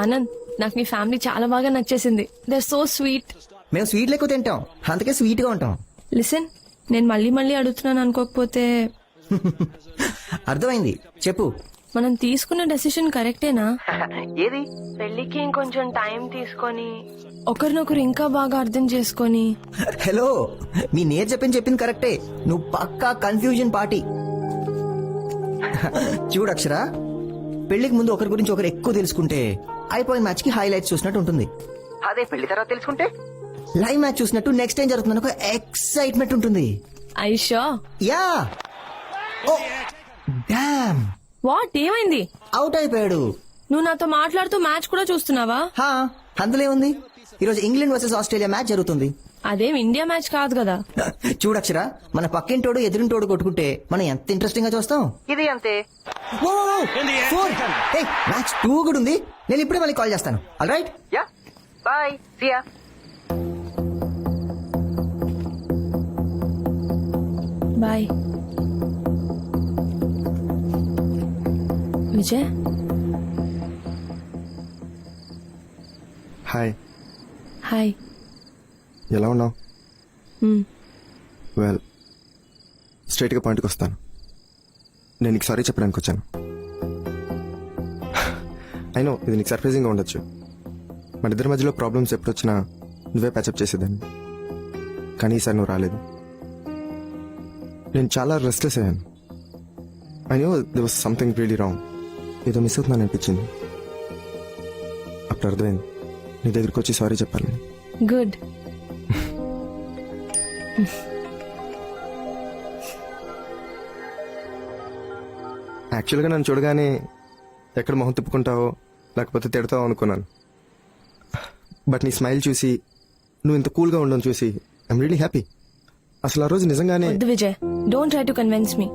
ఆనంద్, నాకు నీ ఫ్యామిలీ చాలా బాగా నచ్చేసింది. They are so sweet. మేము స్వీట్లు ఎక్కువ తింటాం, అందుకే స్వీట్ గా ఉంటాం. లిసన్, నేను మళ్ళీ అడుగుతున్నాను అనుకోకపోతే, అర్థమైంది, చెప్పు. మనం తీసుకున్న డెసిషన్ కరెక్టేనా? ఏది? పెళ్లికి ఇంకొంచెం టైం తీసుకొని ఒకరినొకరు ఇంకా బాగా అర్థం చేసుకొని. హలో, మీ నేర్ చెప్పింది కరెక్టే. నువ్వు పక్కా కన్ఫ్యూజన్ పార్టీ. చూడు అక్షర, పెళ్లికి ముందు ఒకరి గురించి ఒకరు ఎక్కువ తెలుసుకుంటే అయిపోయిన మ్యాచ్ కి హైలైట్స్ చూసినట్టు ఉంటుంది. అదే పెళ్లి తర్వాత తెలుసుకుంటే లైవ్ మ్యాచ్ చూసినట్టు నెక్స్ట్ టైం జరుగుతుంది ఒక ఎక్సైట్మెంట్ ఉంటుంది. Aisha? Yeah. Oh damn. What, ఏమైంది? అవుట్ అయిపోయాడు. నువ్వు నాతో మాట్లాడుతూ మ్యాచ్ కూడా చూస్తున్నావా? హా, అందులో ఉంది. ఈరోజు ఇంగ్లాండ్ వర్సెస్ ఆస్ట్రేలియా మ్యాచ్ జరుగుతుంది. అదేం ఇండియా మ్యాచ్ కాదు కదా. చూడక్షరా, మన పక్కింటోడు ఎదురింటోడు కొట్టుకుంటే మనం ఎంత ఇంట్రెస్టింగ్ గా చూస్తాం. ఇది అంతే. మ్యాచ్ 2 కూడా ఉంది. నేను ఇప్పుడే మళ్ళీ కాల్ చేస్తాను. All right, yeah, bye, see ya. Bye. Vijay. Hi. Hi. ఎలా ఉన్నావు? వెల్, స్ట్రైట్గా పాయింట్కి వస్తాను. నేను నీకు సారీ చెప్పడానికి వచ్చాను. అయినో ఇది నీకు సర్ప్రైజింగ్గా ఉండొచ్చు. మన ఇద్దరి మధ్యలో ప్రాబ్లమ్స్ ఎప్పుడొచ్చినా నువ్వే ప్యాచప్ చేసేదాన్ని. కానీ ఈసారి నువ్వు రాలేదు. నేను చాలా రెస్ట్లెస్ అయ్యాను. I know they was something really wrong. ఏదో మిస్ అవుతుందని అనిపించింది. అప్పుడు అర్థమైంది నీ దగ్గరికి వచ్చి సారీ చెప్పాలి. గుడ్. యాక్చువల్గా నన్ను చూడగానే ఎక్కడ మొహం తిప్పుకుంటావో లేకపోతే తిడతావో అనుకున్నాను. బట్ నీ స్మైల్ చూసి, నువ్వు ఇంత కూల్గా ఉండడం చూసి ఐఎమ్ రియలీ హ్యాపీ. అసలు ఆ రోజు నిజంగానే. వద్దు Vijay, don't try to convince me.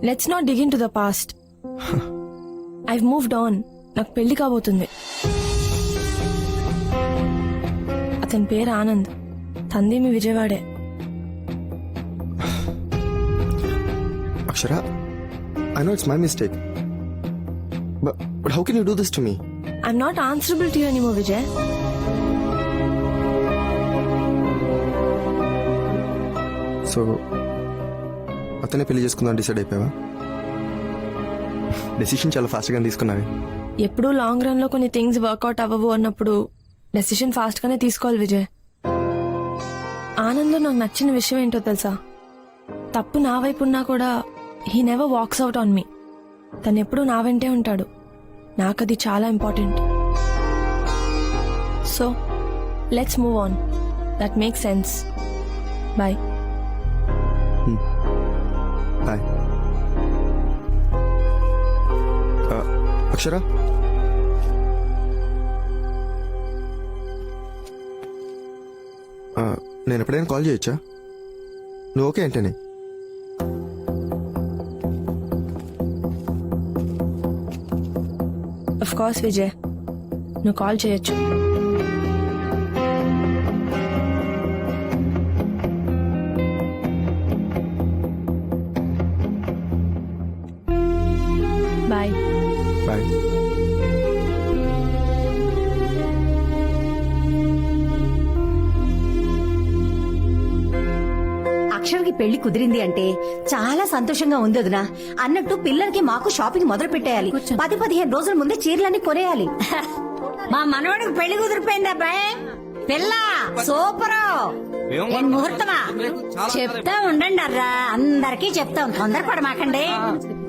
Let's not dig in to the past. I've moved on. నాకు పెళ్లి కాబోతుంది. అతని పేరు ఆనంద్. తంది మీ విజయవాడే. అక్షర, I know it's my mistake. But how can you do this to me? I'm not answerable to you anymore, Vijay. So, అతనే పెళ్లి చేసుకుందాం decide అయిపోయావా? Decision చాలా ఫాస్ట్గా తీసుకున్నావే. ఎప్పుడూ లాంగ్ రన్ లో కొన్ని థింగ్స్ వర్కౌట్ అవ్వవు అన్నప్పుడు డెసిషన్ ఫాస్ట్ గానే తీసుకోవాలి విజయ్. ఆనంద్లో నాకు నచ్చిన విషయం ఏంటో తెలుసా? తప్పు నా వైపు ఉన్నా కూడా he never walks out on me. తను ఎప్పుడూ నా వెంటే ఉంటాడు. నాకది చాలా important. So let's move on. That make sense. Bye. Bye. Akshara, నేను ఎప్పుడైనా కాల్ చేయొచ్చా? నువ్వు ఓకే అంటేనే. ఆఫ్ కోర్స్ విజయ్, నువ్వు కాల్ చేయొచ్చు. బాయ్. బాయ్. అక్షర్కి పెళ్లి కుదిరింది అంటే చాలా సంతోషంగా ఉంది వదినా. అన్నట్టు పిల్లలకి మాకు షాపింగ్ మొదలు పెట్టేయాలి. 10-15 రోజుల ముందే చీరలన్నీ కొనేయాలి. మా మనవాడికి పెళ్లి కుదిరిపోయింది అబ్బాయి. పిల్ల సూపరు. ముహూర్తమా చెప్తా ఉండండి అర్రా, అందరికీ చెప్తాం, తొందరపడమాకండి.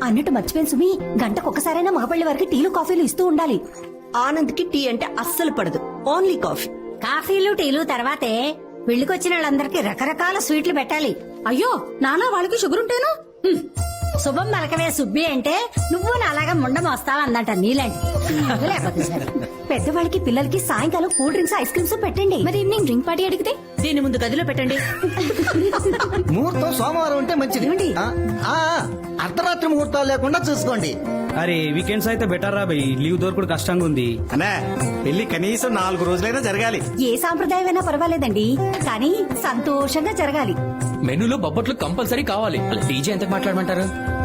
అన్నట్టు మర్చిపోయిన సుమి, గంటకు ఒక్కసారైనా మగపల్లి వారికి టీలు కాఫీలు ఇస్తూ ఉండాలి. ఆనంద్ కి టీ అంటే అస్సలు పడదు, ఓన్లీ కాఫీ. కాఫీలు టీలు తర్వాతే పెళ్లికొచ్చిన వాళ్ళందరికీ రకరకాల స్వీట్లు పెట్టాలి. అయ్యో నానా, వాళ్ళకి షుగర్ ఉంటేనా? శుభం పలకవే సుబ్బి అంటే నువ్వు నాలాగా ముండం వస్తావందంట నీలాంటి. లేకపోతే సరే. పెద్దవాళ్ళకి పిల్లలకి సాయంకాలం కూల్ డ్రింక్స్ ఐస్ క్రీమ్స్ పెట్టండి. మరి ఈవినింగ్ డ్రింక్ పార్టీ అడిగితే దీని ముందు గదిలో పెట్టండి. ముహూర్తం సోమవారం ఉంటే మంచిది. అర్ధరాత్రి ముహూర్తాలు లేకుండా చూసుకోండి. అరే వీకెండ్స్ అయితే బెటర్ రా బై, లీవ్ దొరకడు కష్టంగా ఉంది. అన్నా, పెళ్లి కనీసం 4 రోజులైనా జరగాలి. ఏ సాంప్రదాయమైనా పర్వాలేదండి, కానీ సంతోషంగా జరగాలి. మెనూలో బొబ్బట్లు కంపల్సరీ కావాలి. డీజే ఎంత మాట్లాడమంటారు?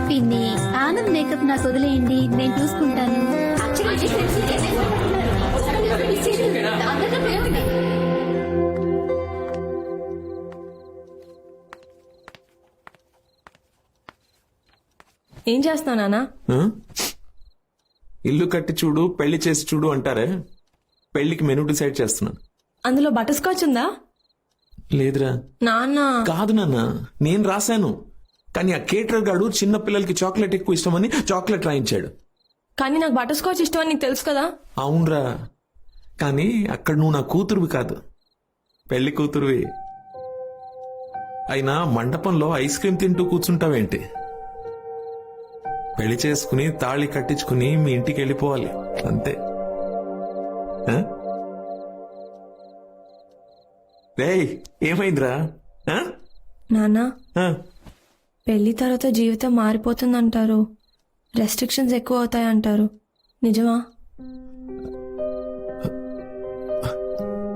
పిన్ని, ఆనంద్ మేకప్ నాకు వదిలేయండి, నేను చూసుకుంటాను. ఏం చేస్తున్నావు నాన్న? ఆ? ఇల్లు కట్టి చూడు పెళ్లి చేసి చూడు అంటారే, పెళ్లికి మెనూ డిసైడ్ చేస్తున్నాను. అందులో బటర్ స్కాచ్ ఉందా? లేదురా. నాన్న కాదు నాన్న, నేను రాశాను. కానీ ఆ కేటర్ గాడు చిన్న పిల్లలకి చాక్లెట్ ఎక్కువ ఇష్టమని చాక్లెట్ రాయించాడు. కానీ నాకు బటర్ స్కాచ్ ఇష్టం అని నీకు తెలుసు కదా. అవునరా, కానీ అక్కడ నువ్వు నా కూతురువి కాదు, పెళ్లి కూతురువి. అయినా మండపంలో ఐస్ క్రీమ్ తింటూ కూర్చుంటావేంటి? పెళ్లి చేసుకుని తాళి కట్టించుకుని మీ ఇంటికి వెళ్ళిపోవాలి అంతే. ఆ? రేయ్, ఏమైందిరా? ఆ? నాన్న ఆ? పెళ్లి తర్వాత జీవితం మారిపోతుందంటారు, రెస్ట్రిక్షన్స్ ఎక్కువ అవుతాయి అంటారు, నిజమా?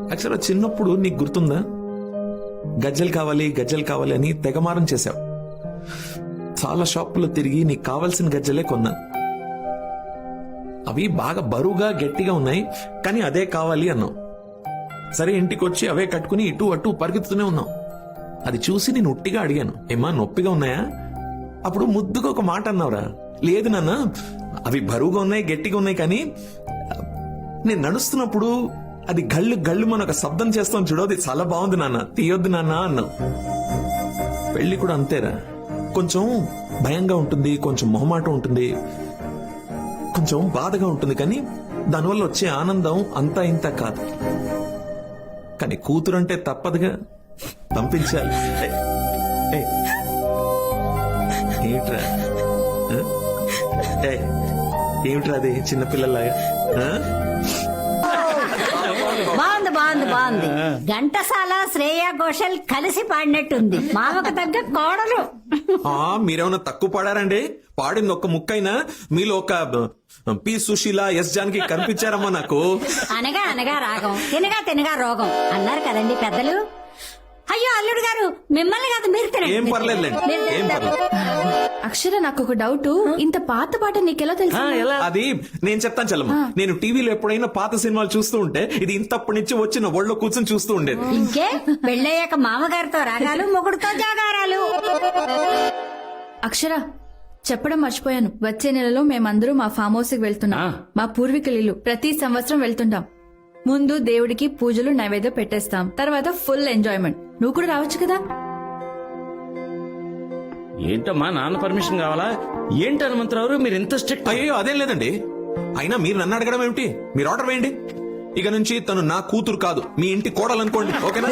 యాక్చువల్గా చిన్నప్పుడు నీకు గుర్తుందా, గజ్జలు కావాలి అని తెగమారం చేశావు. చాలా షాపుల్లో తిరిగి నీకు కావాల్సిన గజ్జలే కొన్నా. అవి బాగా బరువుగా గట్టిగా ఉన్నాయి, కానీ అదే కావాలి అన్నావు. సరే, ఇంటికి వచ్చి అవే కట్టుకుని ఇటు అటు పరిగెత్తుతూనే ఉన్నావు. అది చూసి నేను ఉట్టిగా అడిగాను, ఏమా నొప్పిగా ఉన్నాయా? అప్పుడు ముద్దుగా ఒక మాట అన్నావురా, లేదు నాన్న అవి బరువుగా ఉన్నాయి గట్టిగా ఉన్నాయి, కానీ నేను నడుస్తున్నప్పుడు అది గళ్ళు గళ్ళు మన ఒక శబ్దం చేస్తాం చూడు, అది చాలా బాగుంది నాన్న, తీయొద్దు నాన్న అన్నావు. పెళ్లి కూడా అంతేరా, కొంచెం భయంగా ఉంటుంది, కొంచెం మొహమాటం ఉంటుంది, కొంచెం బాధగా ఉంటుంది, కానీ దానివల్ల వచ్చే ఆనందం అంతా ఇంత కాదు. కానీ కూతురంటే తప్పదుగా, పంపించాలి. ఏమిట్రా ఏమిట్రా అది చిన్నపిల్లలాగా? బాగుంది. ఘంటసాల శ్రేయా ఘోషల్ కలిసి పాడినట్టుంది. మామకు తగ్గ కోడలు. మీరేమన్నా తక్కువ పాడారండి? పాడింది ఒక్క ముక్కైనా మీలో ఒక పి సుశీల, ఎస్ జానకి కనిపించారమ్మా నాకు. అనగా అనగా రాగం, తినగా రోగం అన్నారు కదండి పెద్దలు. అయ్యో అల్లుడు గారు, మిమ్మల్ని కాదు మీరు తినండి. ఏం పర్లేదులేండి, ఏం పర్లేదు. అక్షర, నాకు ఒక డౌట్, ఇంత పాత పాట నీకెలా తెలుసు? అది నేను చెప్తాను చెల్లమ్మ. నేను టీవీలో ఎప్పుడైనా పాత సినిమాలు చూస్తూ ఉంటే ఇది ఇంతప్పటి నుంచి వచ్చిన ఒళ్ళో కూర్చొని చూస్తూ ఉండేది. ఇంకే పెళ్ళయ్యాక మామగారితో రాగాలు, మొగుడుతో జాగారాలు. అక్షర, చెప్పడం మర్చిపోయాను. వచ్చే నెలలో మేమందరూ మా ఫామ్ హౌస్ కి వెళ్తున్నాం. మా పూర్వీకుల ఇల్లు. ప్రతి సంవత్సరం వెళ్తుంటాం. ముందు దేవుడికి పూజలు నైవేద్యం పెట్టేస్తాం, తర్వాత ఫుల్ ఎంజాయ్మెంట్. నువ్వు కూడా రావచ్చు కదా. ఏంటమ్మా, నాన్న పర్మిషన్ కావాలా? ఏంటి హనుమంతరావు మీరు ఇంత స్ట్రిక్ట్? అయ్యో అదేం లేదండి. అయినా మీరు నన్ను అడగడం ఏమిటి? మీరు ఆర్డర్ వేయండి. ఇక నుంచి తను నా కూతురు కాదు, మీ ఇంటి కోడలనుకోండి. ఓకేనా?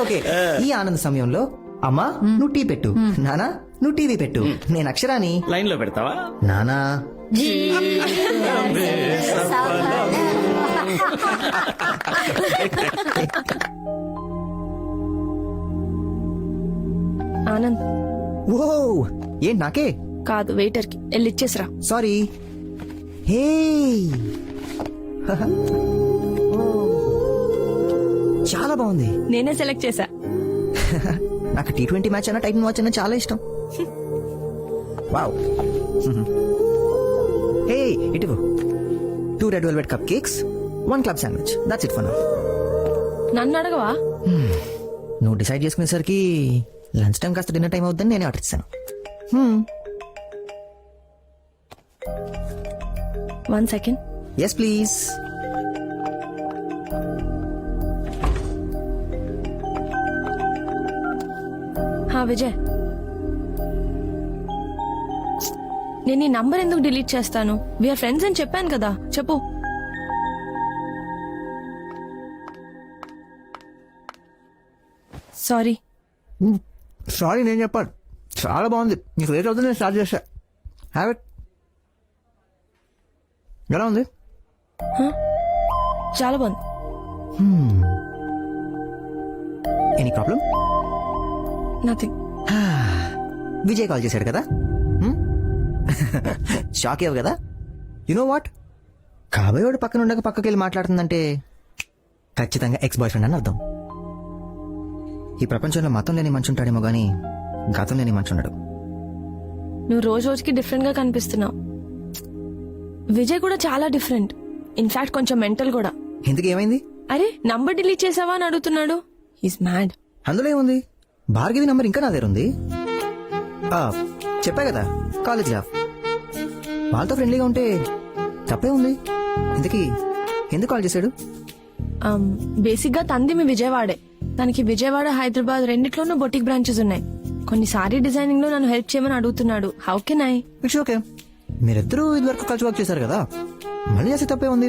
ఓకే. ఈ ఆనంద సమయంలో అమ్మా నువ్వు టీ పెట్టు, నానా నువ్వు టీవీ పెట్టు, నేను అక్షరాని లైన్ లో పెడతావా? నానా ఆనంద్. ఓ ఏంటి నాకే కాదు, వెయిటర్ కి వెళ్ళి ఇచ్చేసిరా. సారీ. హే చాలా బాగుంది. నేనే సెలెక్ట్ చేశా. నాకు T20 మ్యాచ్ అన్న టైటన్ వాచ్ అన్న చాలా ఇష్టం. వావ్. హే ఇటు 2 red velvet cup cakes, 1 club sandwich. That's it for now. నన్ను అడగవా? నువ్వు డిసైడ్ చేసుకునేసరికి లంచ్ టైం కాస్త డిన్నర్ టైం అవుతుందని నేనే ఆర్డర్ ఇస్తాను. 1 సెకండ్. Yes please. విజయ్, నేను ఈ నంబర్ ఎందుకు డిలీట్ చేస్తాను? వీఆర్ ఫ్రెండ్స్ అని చెప్పాను కదా, చెప్పు. సారీ. సారీ నేను చెప్పాను. చాలా బాగుంది. నీకు లేట్ అవుతుంది, నేను స్టార్ట్ చేశా. Have it. ఎలా ఉంది? చాలా బాగుంది. Any problem? Nothing. Vijay call చేశాడు కదా, షాక్ అయ్యావు కదా. యు నో వాట్, కాబోయేవాడు పక్కన ఉండక పక్కకి వెళ్ళి మాట్లాడుతుందంటే ఖచ్చితంగా ఎక్స్ బాయ్ ఫ్రెండ్ అని అర్థం. ఈ ప్రపంచంలో మతం లేని మనిషి ఉంటాడేమో గానీ గతం లేని మనిషి ఉండడు. నువ్వు రోజు రోజుకి డిఫరెంట్ గా కనిపిస్తున్నావు. విజయ్ కూడా చాలా డిఫరెంట్, ఇన్ఫాక్ట్ కొంచెం మెంటల్ కూడా. ఎందుకు ఏమైంది? అరే నంబర్ డిలీట్ చేసావా అని అడుగుతున్నాడు. He's mad. అందులో ఏముంది? భార్గవి నంబర్ ఇంకా నా దగ్గర ఉంది. చెప్పా కదా కాలేజ్ రా. వాళ్ళతో ఫ్రెండ్లీగా ఉంటే తప్పే ఉంది. ఇంతకీ ఎందుకు కాల్ చేశాడు? బేసిక్ గా తంది మీ విజయవాడే. తనకి విజయవాడ, హైదరాబాద్ రెండిట్లోనూ బొటిక్ బ్రాంచెస్ ఉన్నాయి. కొన్ని సారీ డిజైనింగ్ లో నన్ను హెల్ప్ చేయమని అడుగుతున్నాడు. How can I? It's okay. మీరిద్దరూ ఇదివరకు కలిసి వర్క్ చేశారు కదా, మళ్ళీ చేస్తే తప్పే ఉంది.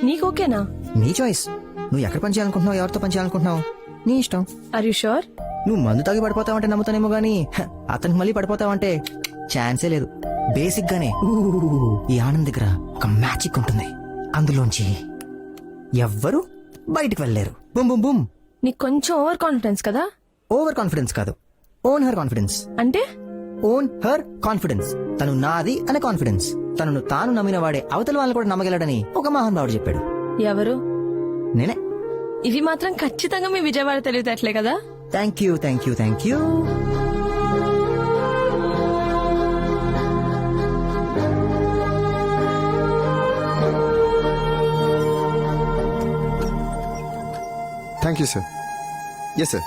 నీకు ఓకేనా? నీ చాయిస్. నువ్వు ఎక్కడ పని చేయాలనుకుంటున్నావు, ఎవరితో పని చేయాలనుకుంటున్నావు, నీ ఇష్టం. Are you sure? నువ్వు మందు తాగి పడిపోతావంటే నమ్ముతానేమో గానీ అతనికి మళ్ళీ పడిపోతావంటే ఛాన్సే లేదు. బేసిక్ గానే ఈ ఆనంద్ దగ్గర ఒక మ్యాజిక్ ఉంటుంది, అందులోంచి ఎవ్వరు బయటికి వెళ్ళలేరు. Boom boom boom. నీకు కొంచెం ఓవర్ కాన్ఫిడెన్స్ కదా? ఓవర్ కాన్ఫిడెన్స్ కాదు, ఓన్ హర్ కాన్ఫిడెన్స్. అంటే ఓన్ హర్ కాన్ఫిడెన్స్. తను నాది అనే కాన్ఫిడెన్స్. తనను తాను నమ్మిన వాడే అవతల వాళ్ళని కూడా నమ్మగలడని ఒక మహానుభావుడు చెప్పాడు. ఎవరు? నేనే. ఇవి మాత్రం ఖచ్చితంగా మీ విజయవాడ తెలివితేటలే కదా? Thank you, thank you, thank you. Thank you sir. Yes sir,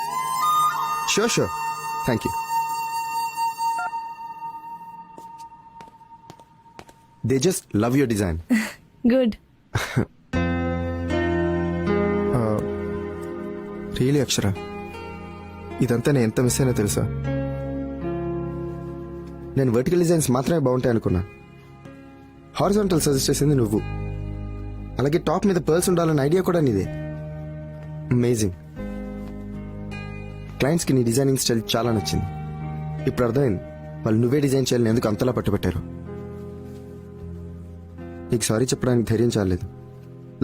sure sure, thank you. They just love your design. Good. Really Akshara, ఇదంతా నేను ఎంత మిస్ అయినా తెలుసా? నేను వర్టికల్ డిజైన్స్ మాత్రమే బాగుంటాయి అనుకున్నా. హారిజాంటల్ సజెస్ట్ చేసింది నువ్వు. అలాగే టాప్ మీద పర్ల్స్ ఉండాలన్న ఐడియా కూడా నీదే. అమేజింగ్. క్లయింట్స్కి నీ డిజైనింగ్ స్టైల్ చాలా నచ్చింది. ఇప్పుడు అర్థమైంది వాళ్ళు నువ్వే డిజైన్ చేయాలని ఎందుకు అంతలా పట్టుబట్టారు. నీకు సారీ చెప్పడానికి ధైర్యం చాలేదు,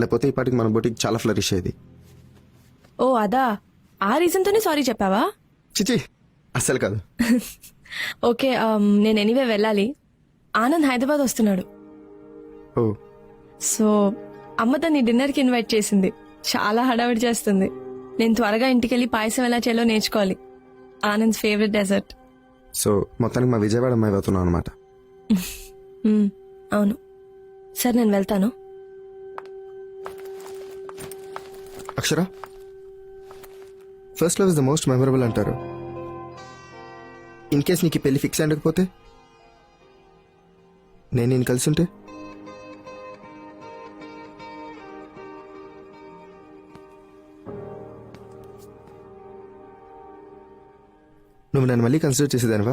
లేకపోతే ఈ పాటికి మన బొటికి చాలా ఫ్లరిష్ అయ్యేది. ఓ అదా, ఆ రీజన్ తోనే సారీ చెప్పావా? చిచి, అస్సలు కాదు. ఓకే, నేను ఎనీవే వెళ్ళాలి. ఆనంద్ హైదరాబాద్ వస్తున్నాడు. ఓ, సో అమ్మ తన్ని డిన్నర్ కి ఇన్వైట్ చేసింది. చాలా హడావిడి చేస్తుంది. నేను త్వరగా ఇంటికెళ్ళి పాయసం ఎలా చేయాలో నేర్చుకోవాలి. Anand favourite dessert. సో మొత్తానికి మా విజయవాడ అమ్మాయి అవుతున్నావు అనమాట. అవును. సరే నేను వెళ్తాను. Akshara, first love is the most memorable అంటారు. ఇన్ కేస్ నీకు పెళ్లి ఫిక్స్ అయ్యకపోతే, నేను కలిసి ఉంటే, నువ్వు నన్ను మళ్ళీ కన్సిడర్ చేసేదానివా?